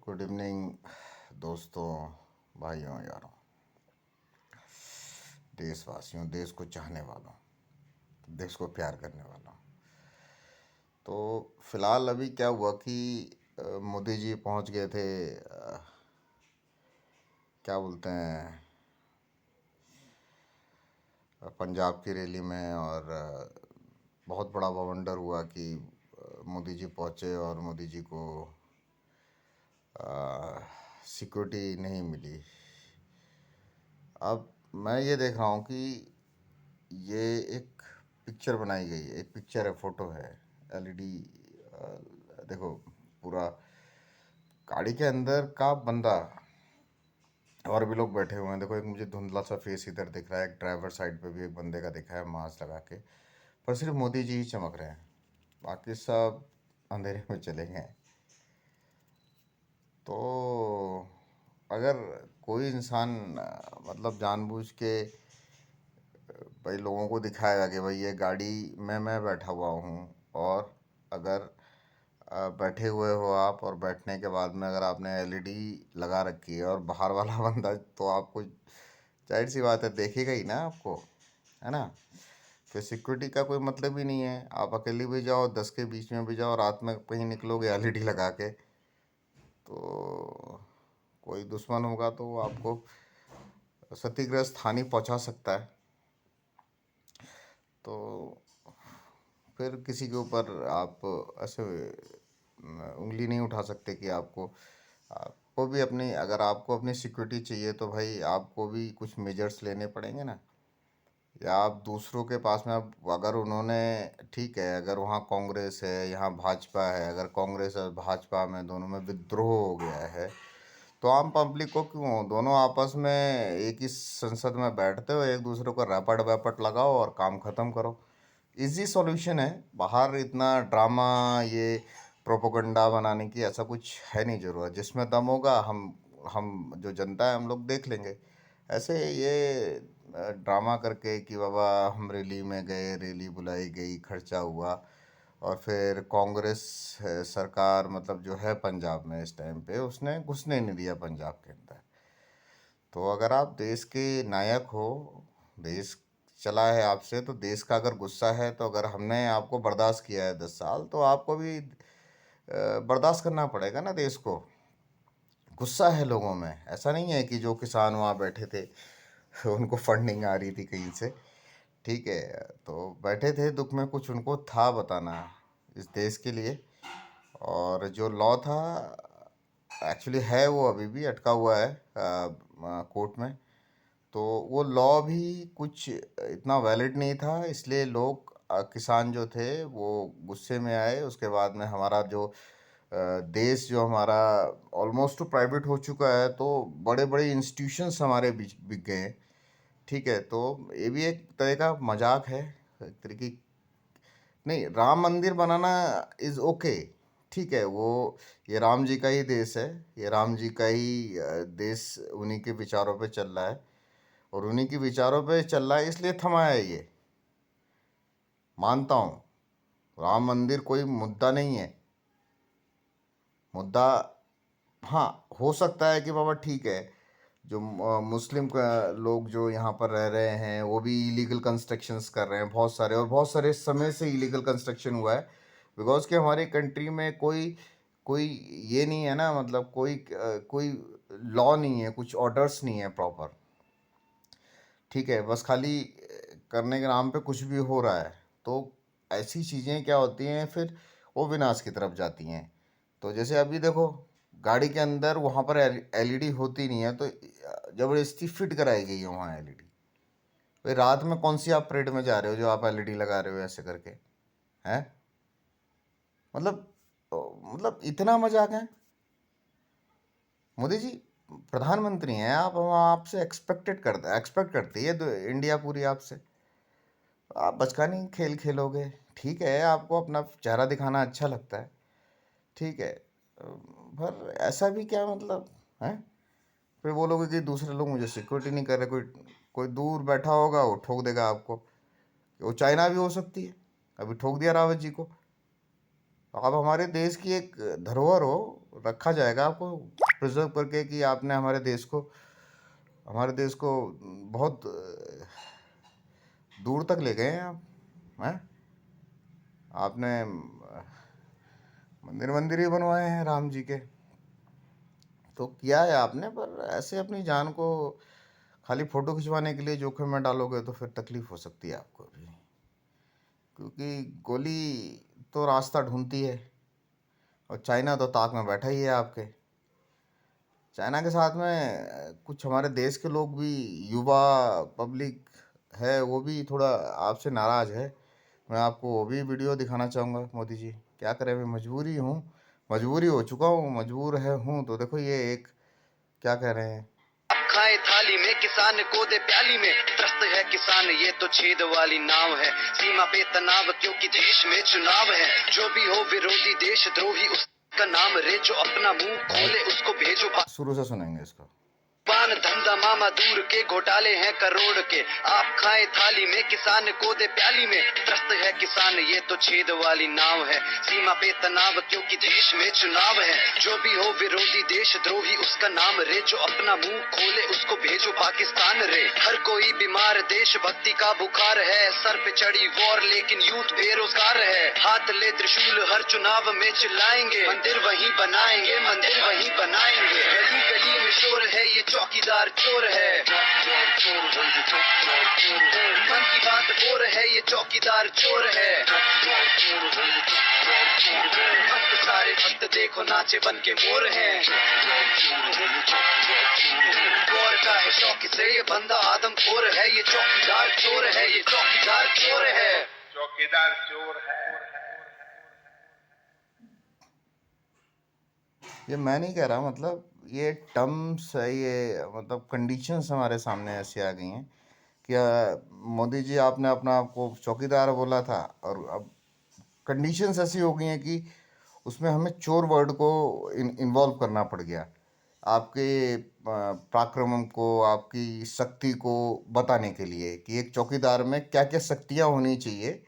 Good evening दोस्तों, भाइयों, यारों, देशवासियों, देश को चाहने वालों, देश को प्यार करने वालों। तो फिलहाल अभी क्या हुआ कि मोदी जी पहुंच गए थे, क्या बोलते हैं, पंजाब की रैली में। और बहुत बड़ा बवंडर हुआ कि मोदी जी पहुंचे और मोदी जी को सिक्योरिटी नहीं मिली। अब मैं ये देख रहा हूँ कि ये एक पिक्चर बनाई गई है, एक पिक्चर है, फोटो है, एलईडी। देखो, पूरा गाड़ी के अंदर का बंदा और भी लोग बैठे हुए हैं। देखो, एक मुझे धुंधला सा फेस इधर दिख रहा है, एक ड्राइवर साइड पे भी एक बंदे का दिखा है मास्क लगा के। पर सिर्फ मोदी जी ही चमक रहे हैं, बाकी सब अंधेरे में चले गए हैं। तो अगर कोई इंसान मतलब जानबूझ के भाई लोगों को दिखाएगा कि भाई ये गाड़ी में मैं बैठा हुआ हूँ, और अगर बैठे हुए हो आप और बैठने के बाद में अगर आपने एलईडी लगा रखी है और बाहर वाला बंदा, तो आपको जाहिर सी बात है देखेगा ही ना आपको, है ना। फिर सिक्योरिटी का कोई मतलब ही नहीं है। आप अकेले भी जाओ, 10 के बीच में भी जाओ, रात में कहीं निकलोगे एलईडी लगा के, तो कोई दुश्मन होगा तो वो आपको क्षतिग्रस्त हानि पहुंचा सकता है। तो फिर किसी के ऊपर आप ऐसे उंगली नहीं उठा सकते कि आपको भी अपनी, अगर आपको अपनी सिक्योरिटी चाहिए तो भाई आपको भी कुछ मेजर्स लेने पड़ेंगे ना। या आप दूसरों के पास में, अब अगर उन्होंने, ठीक है, अगर वहाँ कांग्रेस है, यहाँ भाजपा है, अगर कांग्रेस और भाजपा में दोनों में विद्रोह हो गया है, तो आम पब्लिक को क्यों, दोनों आपस में एक ही संसद में बैठते हो, एक दूसरे को रैपट वैपट लगाओ और काम ख़त्म करो। इजी सॉल्यूशन है। बाहर इतना ड्रामा, ये प्रोपोगंडा बनाने की ऐसा कुछ है नहीं ज़रूरत। जिसमें दम होगा, हम जो जनता है हम लोग देख लेंगे। ऐसे ये ड्रामा करके कि बाबा हम रैली में गए, रैली बुलाई गई, खर्चा हुआ, और फिर कांग्रेस सरकार मतलब जो है पंजाब में इस टाइम पे, उसने घुसने नहीं दिया पंजाब के अंदर। तो अगर आप देश के नायक हो, देश चला है आपसे, तो देश का अगर गुस्सा है, तो अगर हमने आपको बर्दाश्त किया है 10 साल, तो आपको भी बर्दाश्त करना पड़ेगा ना देश को। गुस्सा है लोगों में, ऐसा नहीं है कि जो किसान वहाँ बैठे थे उनको फंडिंग आ रही थी कहीं से, ठीक है, तो बैठे थे दुख में, कुछ उनको था बताना इस देश के लिए। और जो लॉ था, एक्चुअली है वो अभी भी अटका हुआ है कोर्ट में। तो वो लॉ भी कुछ इतना वैलिड नहीं था, इसलिए लोग, किसान जो थे वो गुस्से में आए। उसके बाद में हमारा जो देश जो हमारा ऑलमोस्ट टू प्राइवेट हो चुका है, तो बड़े बड़े इंस्टीट्यूशंस हमारे बिक बिक गए हैं। ठीक है, तो ये भी एक तरह का मजाक है, एक तरह की। नहीं, राम मंदिर बनाना इज़ ओके, ठीक है, वो ये राम जी का ही देश है, ये राम जी का ही देश उन्हीं के विचारों पे चल रहा है, और उन्हीं के विचारों पे चल रहा है, इसलिए थमा है ये, मानता हूँ। राम मंदिर कोई मुद्दा नहीं है। मुद्दा, हाँ, हो सकता है कि बाबा ठीक है, जो मुस्लिम का लोग जो यहाँ पर रह रहे हैं वो भी इलीगल कंस्ट्रक्शंस कर रहे हैं बहुत सारे, और बहुत सारे समय से इलीगल कंस्ट्रक्शन हुआ है। बिकॉज कि हमारी कंट्री में कोई कोई ये नहीं है ना, मतलब कोई लॉ नहीं है, कुछ ऑर्डर्स नहीं है प्रॉपर। ठीक है, बस खाली करने के नाम पे कुछ भी हो रहा है। तो ऐसी चीज़ें क्या होती हैं फिर, वो विनाश की तरफ जाती हैं। तो जैसे अभी देखो, गाड़ी के अंदर वहाँ पर एलईडी होती नहीं है, तो ज़बरदस्ती फिट कराई गई है वहाँ एलईडी। भाई रात में कौन सी आप परेड में जा रहे हो जो आप एलईडी लगा रहे हो ऐसे करके, हैं? मतलब मतलब इतना मजाक है। मोदी जी प्रधानमंत्री हैं आप, हम आपसे एक्सपेक्ट करती है इंडिया पूरी आपसे। आप बचकानी खेल खेलोगे, ठीक है, आपको अपना चेहरा दिखाना अच्छा लगता है, ठीक है, पर ऐसा भी क्या मतलब है? फिर बोलोगे कि दूसरे लोग मुझे सिक्योरिटी नहीं कर रहे, कोई कोई दूर बैठा होगा वो ठोक देगा आपको। वो चाइना भी हो सकती है, अभी ठोक दिया रावत जी को। आप हमारे देश की एक धरोहर हो, रखा जाएगा आपको प्रिजर्व करके कि आपने हमारे देश को बहुत दूर तक ले गए हैं आप हैं। आपने मंदिर मंदिर ही बनवाए हैं राम जी के, तो किया है आपने, पर ऐसे अपनी जान को खाली फोटो खिंचवाने के लिए जोखिम में डालोगे तो फिर तकलीफ हो सकती है आपको भी, क्योंकि गोली तो रास्ता ढूंढती है और चाइना तो ताक में बैठा ही है आपके। चाइना के साथ में कुछ हमारे देश के लोग भी, युवा पब्लिक है, वो भी थोड़ा आपसे नाराज़ है। मैं आपको वो भी वीडियो दिखाना चाहूँगा। मोदी जी क्या करें, मैं मजबूरी हो चुका हूँ, मजबूर हूँ। तो देखो ये एक क्या कह रहे हैं, खाए थाली में किसान को दे प्याली में, त्रस्त है किसान ये तो छेद वाली नाव है, सीमा पे तनाव क्योंकि देश में चुनाव है, जो भी हो विरोधी देशद्रोही उसका नाम रे, जो अपना मुंह खोले उसको भेजो। शुरू से सुनेंगे इसको। पान धंधा मामा दूर के घोटाले हैं करोड़ के, आप खाए थाली में किसान को दे प्याली में, त्रस्त है किसान ये तो छेद वाली नाव है, सीमा पे तनाव क्योंकि देश में चुनाव है, जो भी हो विरोधी देशद्रोही उसका नाम रे, जो अपना मुंह खोले उसको भेजो पाकिस्तान रे। हर कोई बीमार देशभक्ति का बुखार है, सर पे चढ़ी वॉर लेकिन यूथ बेरोजगार है, हाथ ले त्रिशूल हर चुनाव में चिल्लाएंगे, मंदिर वहीं बनाएंगे, मंदिर वहीं बनाएंगे, गली गली में शोर है ये चौकीदार चोर है, मन की बात बोर है ये चौकीदार चोर है, भक्त सारे भक्त देखो नाचे बन के मोर हैं, गौर का है शौक से ये बंदा आदमखोर है, ये चौकीदार चोर है, ये चौकीदार चोर है, चौकीदार चोर है। ये मैं नहीं कह रहा, मतलब ये टर्म्स है, ये मतलब कंडीशंस हमारे सामने ऐसी आ गई हैं। क्या मोदी जी, आपने अपना आपको चौकीदार बोला था और अब कंडीशंस ऐसी हो गई हैं कि उसमें हमें चोर वर्ड को इन्वॉल्व करना पड़ गया, आपके पराक्रम को, आपकी शक्ति को बताने के लिए कि एक चौकीदार में क्या क्या शक्तियाँ होनी चाहिए,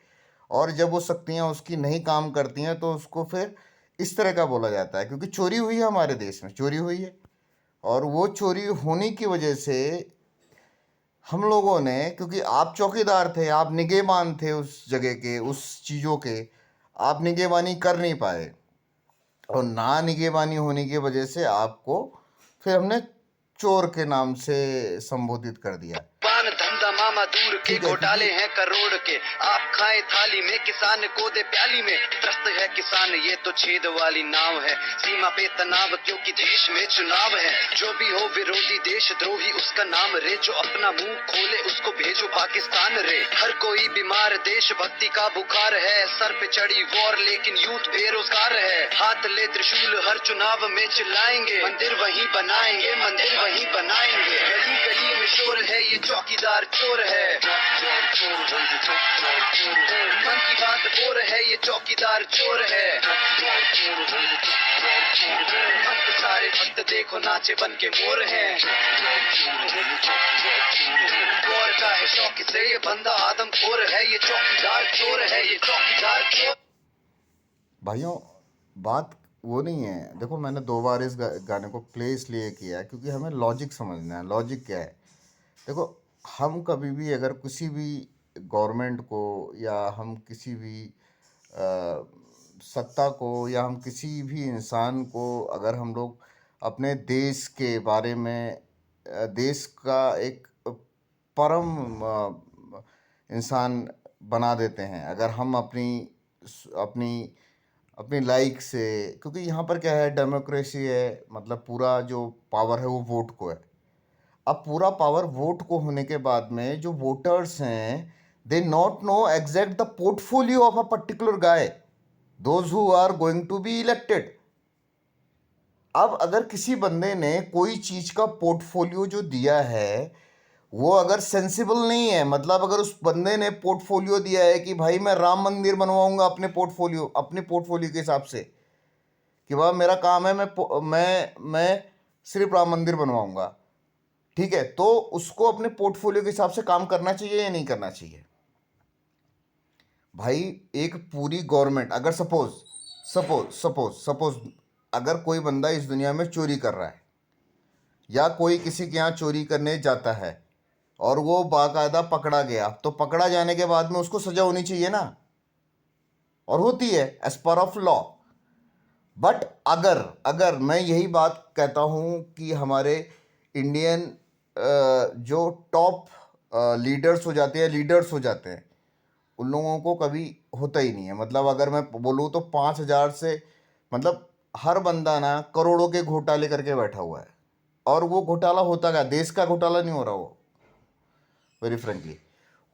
और जब वो शक्तियाँ उसकी नहीं काम करती हैं तो उसको फिर इस तरह का बोला जाता है, क्योंकि चोरी हुई है, हमारे देश में चोरी हुई है, और वो चोरी होने की वजह से हम लोगों ने, क्योंकि आप चौकीदार थे, आप निगहबान थे उस जगह के, उस चीज़ों के, आप निगहबानी कर नहीं पाए, और ना निगहबानी होने की वजह से आपको फिर हमने चोर के नाम से संबोधित कर दिया। पान धंधा मामा दूर के घोटाले हैं करोड़ के, आप खाए थाली में किसान को दे प्याली में, त्रस्त है किसान ये तो छेद वाली नाव है, सीमा पे तनाव क्योंकि देश में चुनाव है, जो भी हो विरोधी देशद्रोही उसका नाम रे, जो अपना मुंह खोले उसको भेजो पाकिस्तान रे। हर कोई बीमार देशभक्ति का बुखार है, सर पे चढ़ी वॉर लेकिन यूथ बेरोजगार है, हाथ ले त्रिशूल हर चुनाव में चिल्लाएंगे, मंदिर वहीं बनाएंगे, मंदिर वहीं बनाएंगे, गली गली में शोर है ये चौकीदार चोर है, मन की बात बोर है ये चौकीदार चोर है, भक्त सारे भक्त देखो नाचे बन के मोर हैं, गौर का है शौक से ये बंदा आदमखोर है, ये चौकीदार चोर है, ये चौकीदार चोर। भाइयों, बात वो नहीं है, देखो मैंने 2 बार इस गाने को प्ले इसलिए किया है क्योंकि हमें लॉजिक समझना है। लॉजिक क्या है? देखो, हम कभी भी अगर किसी भी गवर्नमेंट को, या हम किसी भी सत्ता को, या हम किसी भी इंसान को, अगर हम लोग अपने देश के बारे में, देश का एक परम इंसान बना देते हैं, अगर हम अपनी अपनी अपनी लाइक से, क्योंकि यहाँ पर क्या है, डेमोक्रेसी है, मतलब पूरा जो पावर है वो वोट को है। अब पूरा पावर वोट को होने के बाद में जो वोटर्स हैं, they not know exact the portfolio of a particular guy, those who are going to be elected. अब अगर किसी बंदे ने कोई चीज का पोर्टफोलियो जो दिया है वो अगर सेंसिबल नहीं है, मतलब अगर उस बंदे ने पोर्टफोलियो दिया है कि भाई मैं राम मंदिर बनवाऊंगा अपने पोर्टफोलियो के हिसाब से, कि भाई मेरा काम है, मैं सिर्फ राम मंदिर बनवाऊंगा, ठीक है, तो उसको अपने पोर्टफोलियो के हिसाब से काम करना चाहिए या नहीं करना चाहिए? भाई एक पूरी गवर्नमेंट, अगर सपोज सपोज सपोज सपोज अगर कोई बंदा इस दुनिया में चोरी कर रहा है या कोई किसी के यहाँ चोरी करने जाता है और वो बाकायदा पकड़ा गया, तो पकड़ा जाने के बाद में उसको सजा होनी चाहिए ना, और होती है as per of law. But अगर अगर मैं यही बात कहता हूँ कि हमारे इंडियन जो टॉप लीडर्स हो जाते हैं, लीडर्स हो जाते हैं, उन लोगों को कभी होता ही नहीं है। मतलब अगर मैं बोलूँ तो 5,000 से, मतलब हर बंदा ना करोड़ों के घोटाले करके बैठा हुआ है, और वो घोटाला होता क्या, देश का घोटाला नहीं हो रहा, वो वेरी फ्रेंकली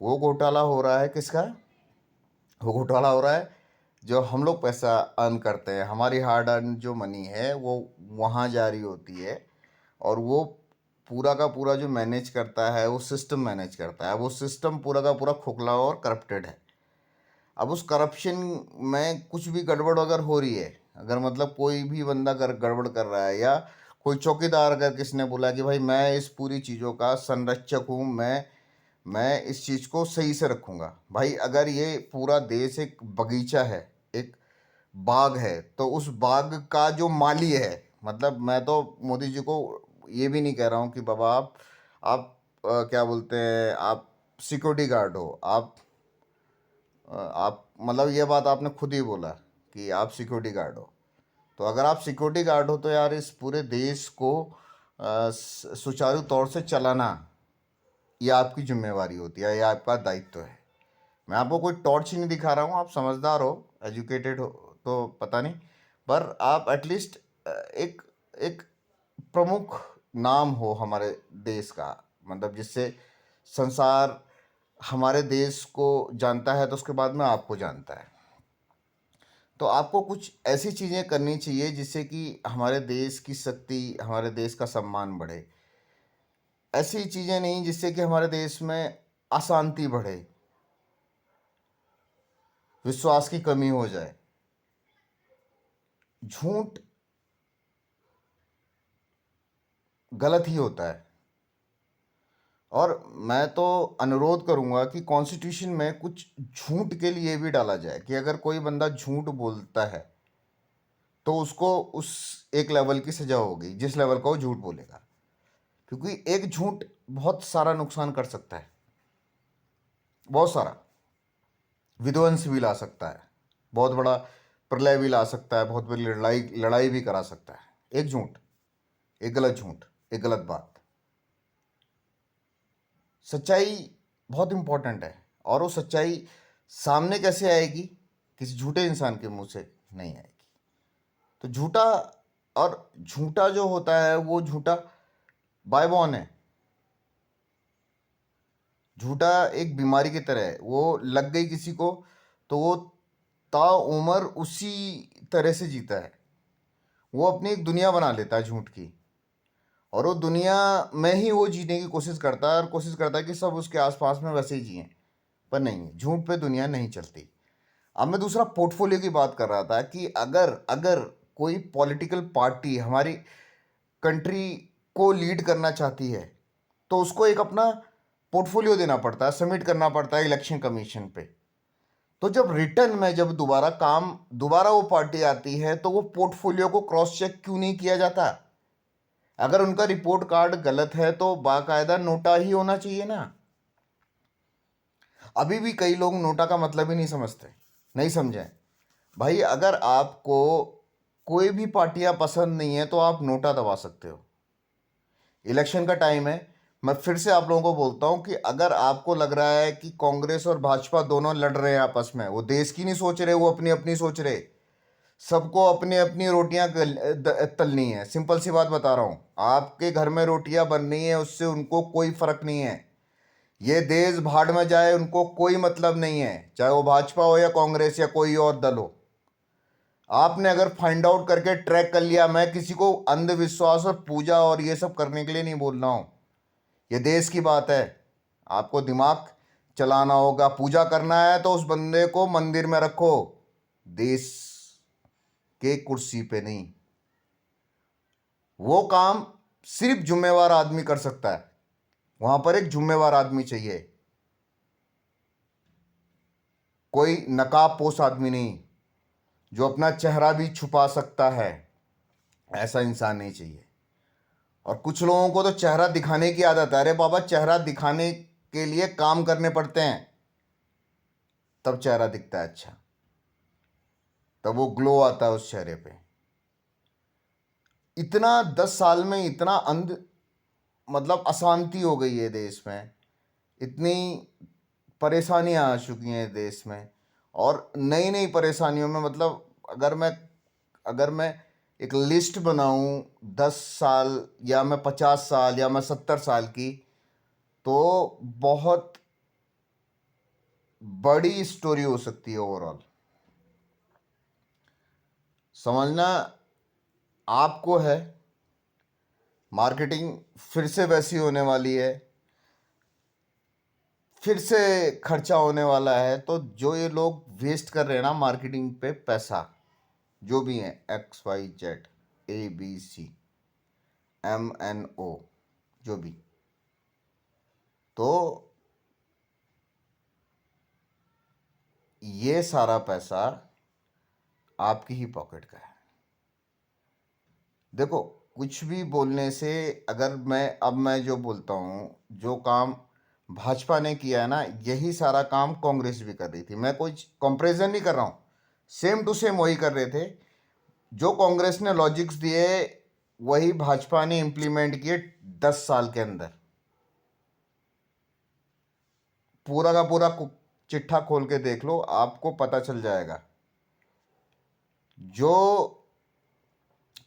वो घोटाला हो रहा है किसका, वो घोटाला हो रहा है जो हम लोग पैसा अर्न करते हैं, हमारी हार्ड अर्न जो मनी है वो वहाँ जारी होती है, और वो पूरा का पूरा जो मैनेज करता है, वो सिस्टम मैनेज करता है। वो सिस्टम पूरा का पूरा खोखला और करप्टेड है। अब उस करप्शन में कुछ भी गड़बड़ अगर हो रही है, अगर मतलब कोई भी बंदा अगर गड़बड़ कर रहा है, या कोई चौकीदार अगर किसने बोला कि भाई मैं इस पूरी चीज़ों का संरक्षक हूँ, मैं इस चीज़ को सही से रखूँगा। भाई अगर ये पूरा देश एक बगीचा है, एक बाग है, तो उस बाग का जो माली है, मतलब मैं तो मोदी जी को ये भी नहीं कह रहा हूँ कि बाबा आप क्या बोलते हैं, आप सिक्योरिटी गार्ड हो, आप मतलब ये बात आपने खुद ही बोला कि आप सिक्योरिटी गार्ड हो। तो अगर आप सिक्योरिटी गार्ड हो तो यार इस पूरे देश को सुचारू तौर से चलाना, ये आपकी जिम्मेवारी होती है, ये आपका दायित्व है। मैं आपको कोई टॉर्च ही नहीं दिखा रहा हूँ, आप समझदार हो, एजुकेटेड हो तो पता नहीं, पर आप एटलीस्ट एक एक प्रमुख नाम हो हमारे देश का, मतलब जिससे संसार हमारे देश को जानता है, तो उसके बाद में आपको जानता है। तो आपको कुछ ऐसी चीज़ें करनी चाहिए जिससे कि हमारे देश की शक्ति, हमारे देश का सम्मान बढ़े। ऐसी चीज़ें नहीं जिससे कि हमारे देश में अशांति बढ़े, विश्वास की कमी हो जाए। झूठ गलत ही होता है, और मैं तो अनुरोध करूंगा कि कॉन्स्टिट्यूशन में कुछ झूठ के लिए भी डाला जाए कि अगर कोई बंदा झूठ बोलता है तो उसको उस एक लेवल की सजा होगी जिस लेवल का वो झूठ बोलेगा, क्योंकि एक झूठ बहुत सारा नुकसान कर सकता है, बहुत सारा विध्वंस भी ला सकता है, बहुत बड़ा प्रलय भी ला सकता है, बहुत बड़ी लड़ाई लड़ाई भी करा सकता है। एक झूठ, एक गलत झूठ, एक गलत बात। सच्चाई बहुत इम्पोर्टेंट है, और वो सच्चाई सामने कैसे आएगी, किसी झूठे इंसान के मुंह से नहीं आएगी। तो झूठा, और झूठा जो होता है वो झूठा बायबॉर्न है। झूठा एक बीमारी की तरह है, वो लग गई किसी को तो वो ताउम्र उसी तरह से जीता है। वो अपनी एक दुनिया बना लेता है झूठ की, और वो दुनिया में ही वो जीने की कोशिश करता है, और कोशिश करता है कि सब उसके आसपास में वैसे ही जिएं। पर नहीं, झूठ पे दुनिया नहीं चलती। अब मैं दूसरा पोर्टफोलियो की बात कर रहा था कि अगर अगर कोई पॉलिटिकल पार्टी हमारी कंट्री को लीड करना चाहती है, तो उसको एक अपना पोर्टफोलियो देना पड़ता है, सबमिट करना पड़ता है इलेक्शन कमीशन पे। तो जब रिटर्न में जब दोबारा वो पार्टी आती है, तो वो पोर्टफोलियो को क्रॉस चेक क्यों नहीं किया जाता? अगर उनका रिपोर्ट कार्ड गलत है तो बाकायदा नोटा ही होना चाहिए ना। अभी भी कई लोग नोटा का मतलब ही नहीं समझते, नहीं समझे। भाई अगर आपको कोई भी पार्टियां पसंद नहीं है तो आप नोटा दबा सकते हो। इलेक्शन का टाइम है, मैं फिर से आप लोगों को बोलता हूं कि अगर आपको लग रहा है कि कांग्रेस और भाजपा दोनों लड़ रहे हैं आपस में, वो देश की नहीं सोच रहे, वो अपनी अपनी सोच रहे, सबको अपनी अपनी रोटियां तलनी है। सिंपल सी बात बता रहा हूं, आपके घर में रोटियां बन रही हैं, उससे उनको कोई फर्क नहीं है। ये देश भाड़ में जाए उनको कोई मतलब नहीं है, चाहे वो भाजपा हो या कांग्रेस या कोई और दल हो। आपने अगर फाइंड आउट करके ट्रैक कर लिया, मैं किसी को अंधविश्वास और पूजा और ये सब करने के लिए नहीं बोल रहा हूं, ये देश की बात है। आपको दिमाग चलाना होगा, पूजा करना है तो उस बंदे को मंदिर में रखो, देश के कुर्सी पे नहीं। वो काम सिर्फ जिम्मेवार आदमी कर सकता है, वहां पर एक जिम्मेवार आदमी चाहिए, कोई नकाबपोश आदमी नहीं जो अपना चेहरा भी छुपा सकता है। ऐसा इंसान नहीं चाहिए। और कुछ लोगों को तो चेहरा दिखाने की आदत है। अरे बाबा, चेहरा दिखाने के लिए काम करने पड़ते हैं, तब चेहरा दिखता है अच्छा, तब वो ग्लो आता है उस चेहरे पे। इतना 10 साल में इतना मतलब अशांति हो गई है देश में, इतनी परेशानियां आ चुकी हैं देश में, और नई नई परेशानियों में, मतलब अगर मैं एक लिस्ट बनाऊं 10 साल, या मैं 50 साल, या मैं 70 साल की, तो बहुत बड़ी स्टोरी हो सकती है ओवरऑल। समझना आपको है। मार्केटिंग फिर से वैसी होने वाली है, फिर से खर्चा होने वाला है। तो जो ये लोग वेस्ट कर रहे हैं ना मार्केटिंग पे पैसा, जो भी हैं, XYZ ABC MNO, जो भी, तो ये सारा पैसा आपकी ही पॉकेट का है। देखो, कुछ भी बोलने से, अगर मैं जो बोलता हूँ, जो काम भाजपा ने किया है ना, यही सारा काम कांग्रेस भी कर रही थी। मैं कोई कंपैरिजन नहीं कर रहा हूँ, सेम टू सेम वही कर रहे थे। जो कांग्रेस ने लॉजिक्स दिए, वही भाजपा ने इम्प्लीमेंट किए 10 साल के अंदर। पूरा का पूरा चिट्ठा खोल के देख लो, आपको पता चल जाएगा। जो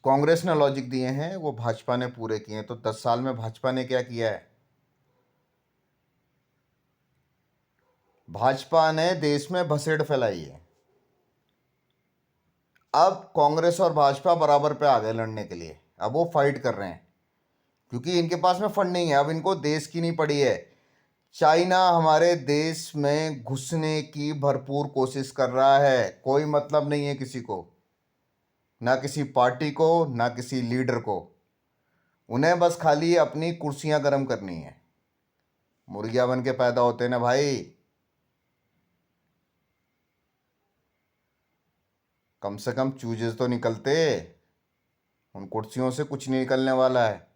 कांग्रेस ने लॉजिक दिए हैं वो भाजपा ने पूरे किए हैं। तो 10 साल में भाजपा ने क्या किया है? भाजपा ने देश में भसेड़ फैलाई है। अब कांग्रेस और भाजपा बराबर पे आ गए लड़ने के लिए। अब वो फाइट कर रहे हैं, क्योंकि इनके पास में फंडिंग है। अब इनको देश की नहीं पड़ी है। चाइना हमारे देश में घुसने की भरपूर कोशिश कर रहा है। कोई मतलब नहीं है किसी को, ना किसी पार्टी को, ना किसी लीडर को। उन्हें बस खाली अपनी कुर्सियां गर्म करनी है। मुर्गियां बन के पैदा होते हैं ना भाई, कम से कम चूजे तो निकलते। उन कुर्सियों से कुछ नहीं निकलने वाला है।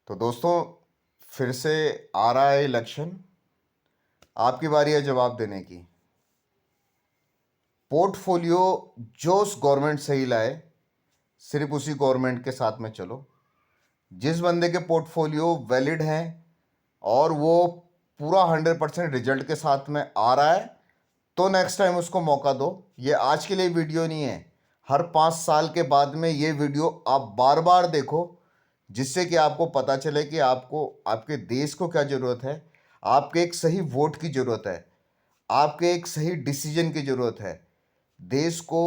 तो दोस्तों, फिर से आ रहा है इलेक्शन, आपकी बारी है जवाब देने की। पोर्टफोलियो जो उस गवर्नमेंट सही लाए, सिर्फ उसी गवर्नमेंट के साथ में चलो। जिस बंदे के पोर्टफोलियो वैलिड हैं और वो पूरा 100% रिजल्ट के साथ में आ रहा है, तो नेक्स्ट टाइम उसको मौका दो। ये आज के लिए वीडियो नहीं है, हर 5 साल के बाद में ये वीडियो आप बार बार देखो, जिससे कि आपको पता चले कि आपको, आपके देश को क्या ज़रूरत है। आपके एक सही वोट की ज़रूरत है, आपके एक सही डिसीजन की ज़रूरत है। देश को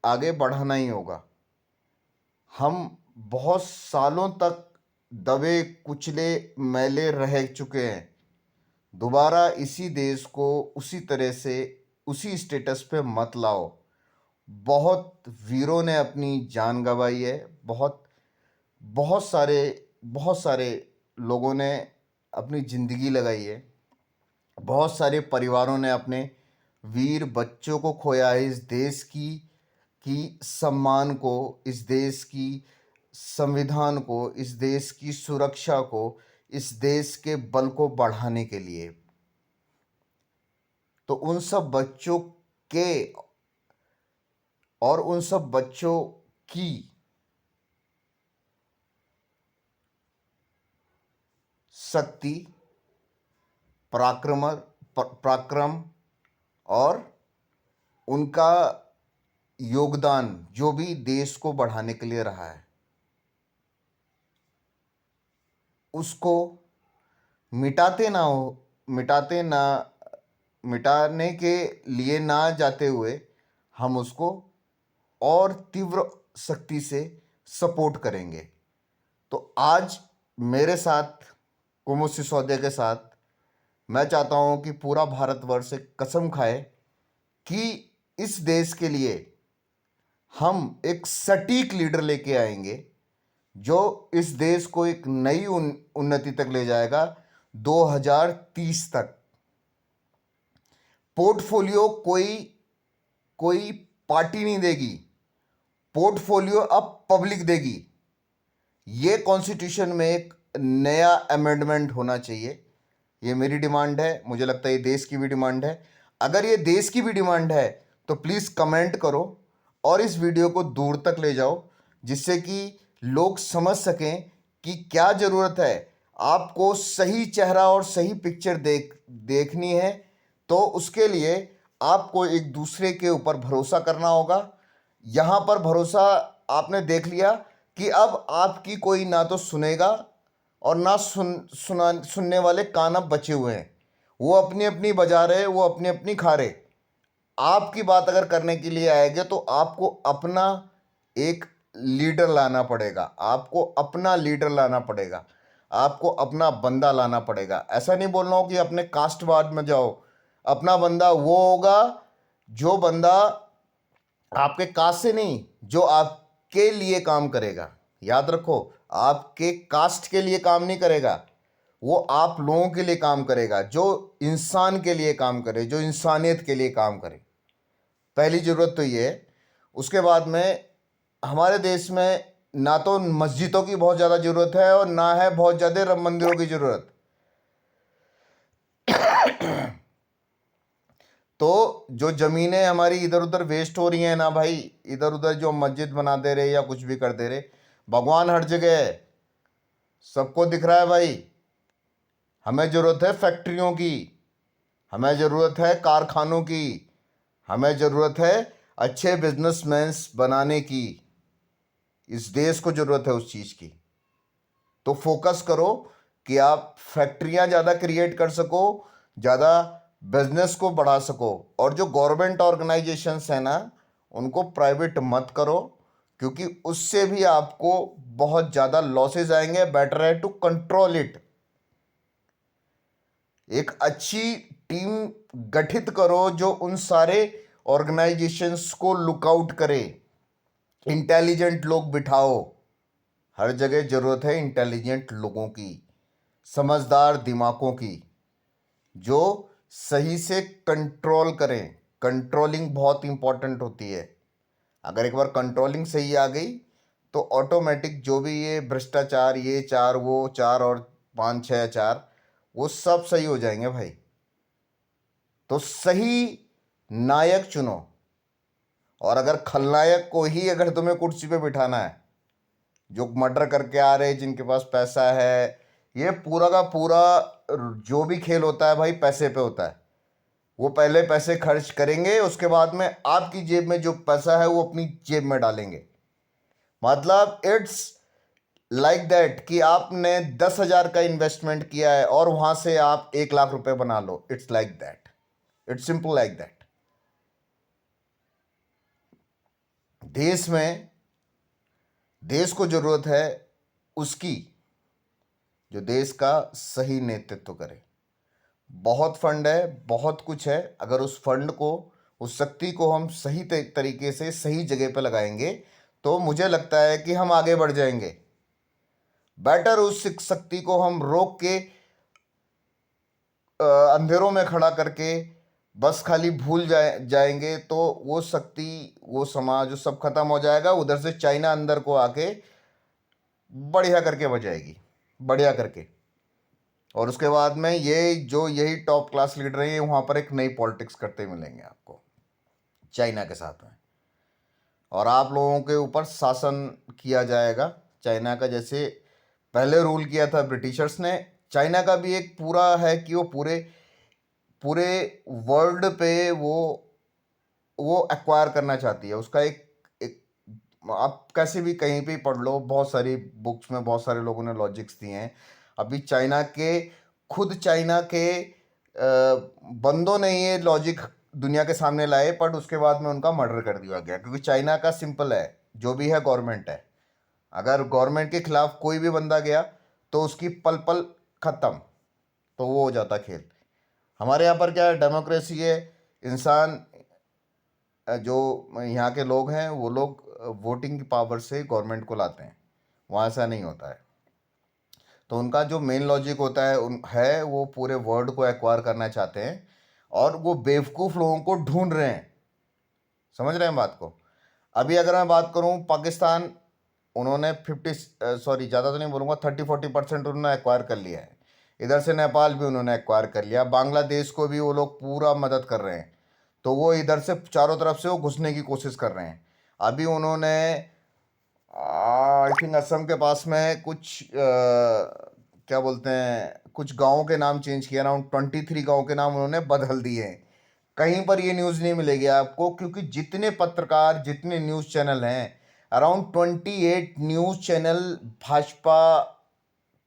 आगे बढ़ाना ही होगा। हम बहुत सालों तक दबे कुचले मैले रह चुके हैं। दोबारा इसी देश को उसी तरह से, उसी स्टेटस पे मत लाओ। बहुत वीरों ने अपनी जान गंवाई है। बहुत बहुत सारे लोगों ने अपनी ज़िंदगी लगाई है। बहुत सारे परिवारों ने अपने वीर बच्चों को खोया है इस देश की सम्मान को, इस देश की संविधान को, इस देश की सुरक्षा को, इस देश के बल को बढ़ाने के लिए। तो उन सब बच्चों के और उन सब बच्चों की शक्ति, पराक्रम और उनका योगदान जो भी देश को बढ़ाने के लिए रहा है, उसको मिटाते ना मिटाने के लिए ना जाते हुए, हम उसको और तीव्र शक्ति से सपोर्ट करेंगे। तो आज मेरे साथ, कुमुद सिसोदिया के साथ, मैं चाहता हूँ कि पूरा भारतवर्ष एक कसम खाए कि इस देश के लिए हम एक सटीक लीडर लेके आएंगे, जो इस देश को एक नई उन्नति तक ले जाएगा, 2030 तक। पोर्टफोलियो कोई पार्टी नहीं देगी, पोर्टफोलियो अब पब्लिक देगी। ये कॉन्स्टिट्यूशन में एक नया अमेंडमेंट होना चाहिए। ये मेरी डिमांड है, मुझे लगता है ये देश की भी डिमांड है। अगर ये देश की भी डिमांड है तो प्लीज़ कमेंट करो और इस वीडियो को दूर तक ले जाओ, जिससे कि लोग समझ सकें कि क्या ज़रूरत है। आपको सही चेहरा और सही पिक्चर देखनी है तो उसके लिए आपको एक दूसरे के ऊपर भरोसा करना होगा। यहाँ पर भरोसा आपने देख लिया कि अब आपकी कोई ना तो सुनेगा और ना सुनने वाले कान अब बचे हुए हैं। वो अपनी अपनी बजा रहे, वो अपनी अपनी खा रहे। आपकी बात अगर करने के लिए आएंगे तो आपको अपना एक लीडर लाना पड़ेगा, आपको अपना लीडर लाना पड़ेगा, आपको अपना बंदा लाना पड़ेगा। ऐसा नहीं बोल रहा हूँ कि अपने कास्टवाद में जाओ। अपना बंदा वो होगा जो बंदा आपके कास्ट से नहीं, जो आपके लिए काम करेगा। याद रखो, आपके कास्ट के लिए काम नहीं करेगा, वो आप लोगों के लिए काम करेगा, जो इंसान के लिए काम करे, जो इंसानियत के लिए काम करे। पहली ज़रूरत तो ये है। उसके बाद में हमारे देश में ना तो मस्जिदों की बहुत ज़्यादा ज़रूरत है और ना है बहुत ज़्यादा राम मंदिरों की ज़रूरत। तो जो ज़मीनें हमारी इधर उधर वेस्ट हो रही हैं ना भाई, इधर उधर जो मस्जिद बना दे रहे या कुछ भी कर दे रहे, भगवान हर जगह है, सबको दिख रहा है भाई। हमें ज़रूरत है फैक्ट्रियों की, हमें ज़रूरत है कारखानों की, हमें ज़रूरत है अच्छे बिजनेसमैन्स बनाने की। इस देश को ज़रूरत है उस चीज़ की। तो फोकस करो कि आप फैक्ट्रियां ज़्यादा क्रिएट कर सको, ज़्यादा बिजनेस को बढ़ा सको। और जो गवर्नमेंट ऑर्गेनाइजेशंस हैं ना, उनको प्राइवेट मत करो, क्योंकि उससे भी आपको बहुत ज़्यादा लॉसेज आएंगे। बेटर है टू कंट्रोल इट। एक अच्छी टीम गठित करो जो उन सारे ऑर्गेनाइजेशंस को लुकआउट करे। इंटेलिजेंट लोग बिठाओ, हर जगह ज़रूरत है इंटेलिजेंट लोगों की, समझदार दिमागों की, जो सही से कंट्रोल करें। कंट्रोलिंग बहुत इंपॉर्टेंट होती है। अगर एक बार कंट्रोलिंग सही आ गई तो ऑटोमेटिक जो भी ये भ्रष्टाचार, ये चार वो चार और पाँच छः चार, वो सब सही हो जाएंगे भाई। तो सही नायक चुनो। और अगर खलनायक को ही अगर तुम्हें कुर्सी पे बिठाना है, जो मर्डर करके आ रहे, जिनके पास पैसा है, ये पूरा का पूरा जो भी खेल होता है भाई पैसे पे होता है। वो पहले पैसे खर्च करेंगे, उसके बाद में आपकी जेब में जो पैसा है वो अपनी जेब में डालेंगे। मतलब इट्स लाइक दैट कि आपने 10,000 का इन्वेस्टमेंट किया है और वहां से आप 1 लाख रुपए बना लो। It's like that, it's simple like that. देश में, देश को जरूरत है उसकी जो देश का सही नेतृत्व करे। बहुत फंड है, बहुत कुछ है। अगर उस फंड को, उस शक्ति को हम सही तरीके से सही जगह पर लगाएंगे तो मुझे लगता है कि हम आगे बढ़ जाएंगे। बेटर उस शक्ति को हम रोक के अंधेरों में खड़ा करके बस खाली भूल जाएंगे तो वो शक्ति, वो समाज, वो सब खत्म हो जाएगा। उधर से चाइना अंदर को आके बढ़िया करके बजाएगी, बढ़िया करके। और उसके बाद में ये जो यही टॉप क्लास लीडर हैं, वहाँ पर एक नई पॉलिटिक्स करते मिलेंगे आपको चाइना के साथ में। और आप लोगों के ऊपर शासन किया जाएगा चाइना का, जैसे पहले रूल किया था ब्रिटिशर्स ने। चाइना का भी एक पूरा है कि वो पूरे पूरे वर्ल्ड पे वो एक्वायर करना चाहती है। उसका एक आप कैसे भी कहीं भी पढ़ लो, बहुत सारी बुक्स में बहुत सारे लोगों ने लॉजिक्स दिए हैं। अभी चाइना के, खुद चाइना के बंदों ने ये लॉजिक दुनिया के सामने लाए, बट उसके बाद में उनका मर्डर कर दिया गया। क्योंकि चाइना का सिंपल है, जो भी है गवर्नमेंट है। अगर गवर्नमेंट के खिलाफ कोई भी बंदा गया तो उसकी पल पल खत्म, तो वो हो जाता खेल। हमारे यहाँ पर क्या है, डेमोक्रेसी है। इंसान, जो यहाँ के लोग हैं वो लोग वोटिंग की पावर से गवर्नमेंट को लाते हैं। वहाँ ऐसा नहीं होता है। तो उनका जो मेन लॉजिक होता है वो पूरे वर्ल्ड को एक्वायर करना चाहते हैं और वो बेवकूफ़ लोगों को ढूंढ रहे हैं। समझ रहे हैं बात को। अभी अगर मैं बात करूं पाकिस्तान, उन्होंने ज़्यादा तो नहीं बोलूँगा, 30-40% उन्होंने एक्वायर कर लिया है। इधर से नेपाल भी उन्होंने एक्वायर कर लिया, बांग्लादेश को भी वो लोग पूरा मदद कर रहे हैं। तो वो इधर से चारों तरफ से वो घुसने की कोशिश कर रहे हैं। अभी उन्होंने आई थिंक असम के पास में कुछ क्या बोलते हैं, कुछ गाँव के नाम चेंज किया, अराउंड 23 गाँव के नाम उन्होंने बदल दिए हैं। कहीं पर ये न्यूज़ नहीं मिलेगी आपको, क्योंकि जितने पत्रकार, जितने न्यूज़ चैनल हैं, अराउंड 28 न्यूज़ चैनल भाजपा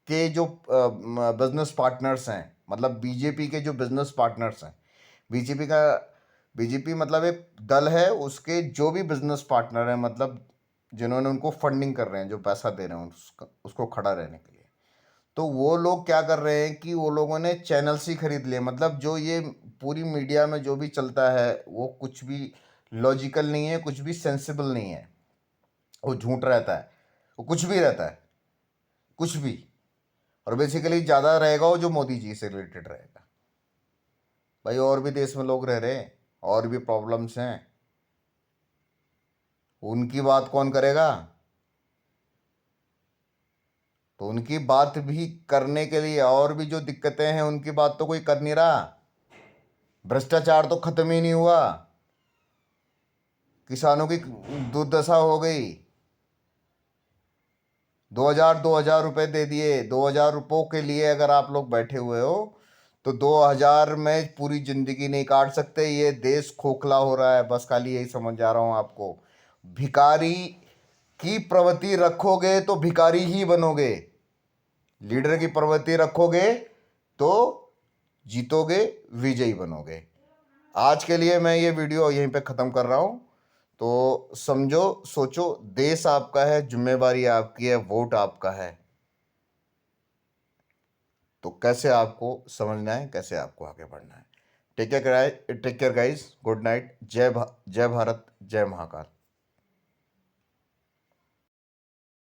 के जो बिजनेस पार्टनर्स हैं, मतलब बीजेपी के जो बिजनेस पार्टनर्स हैं, बीजेपी मतलब एक दल है, उसके जो भी बिजनेस पार्टनर हैं, मतलब जिन्होंने उनको फंडिंग कर रहे हैं, जो पैसा दे रहे हैं उसको खड़ा रहने के लिए, तो वो लोग क्या कर रहे हैं कि वो लोगों ने चैनल्स ही खरीद लिए। मतलब जो ये पूरी मीडिया में जो भी चलता है वो कुछ भी लॉजिकल नहीं है, कुछ भी सेंसिबल नहीं है, वो झूठ रहता है, वो कुछ भी रहता है, कुछ भी। और बेसिकली ज़्यादा रहेगा वो जो मोदी जी से रिलेटेड रहेगा। भाई और भी देश में लोग रह रहे हैं, और भी प्रॉब्लम्स हैं, उनकी बात कौन करेगा? तो उनकी बात भी करने के लिए, और भी जो दिक्कतें हैं उनकी बात तो कोई कर नहीं रहा। भ्रष्टाचार तो खत्म ही नहीं हुआ, किसानों की दुर्दशा हो गई। 2000 रुपए दे दिए, 2000 रुपयों के लिए अगर आप लोग बैठे हुए हो तो 2000 में पूरी जिंदगी नहीं काट सकते। ये देश खोखला हो रहा है, बस खाली यही समझ जा रहा हूँ आपको। भिखारी की प्रवृत्ति रखोगे तो भिखारी ही बनोगे, लीडर की प्रवृत्ति रखोगे तो जीतोगे, विजयी बनोगे। आज के लिए मैं ये वीडियो यहीं पे ख़त्म कर रहा हूँ। तो समझो, सोचो, देश आपका है, जिम्मेवारी आपकी है, वोट आपका है। तो कैसे आपको समझना है, कैसे आपको आगे बढ़ना है। Take care guys, good night, जय भारत, जय महाकाल।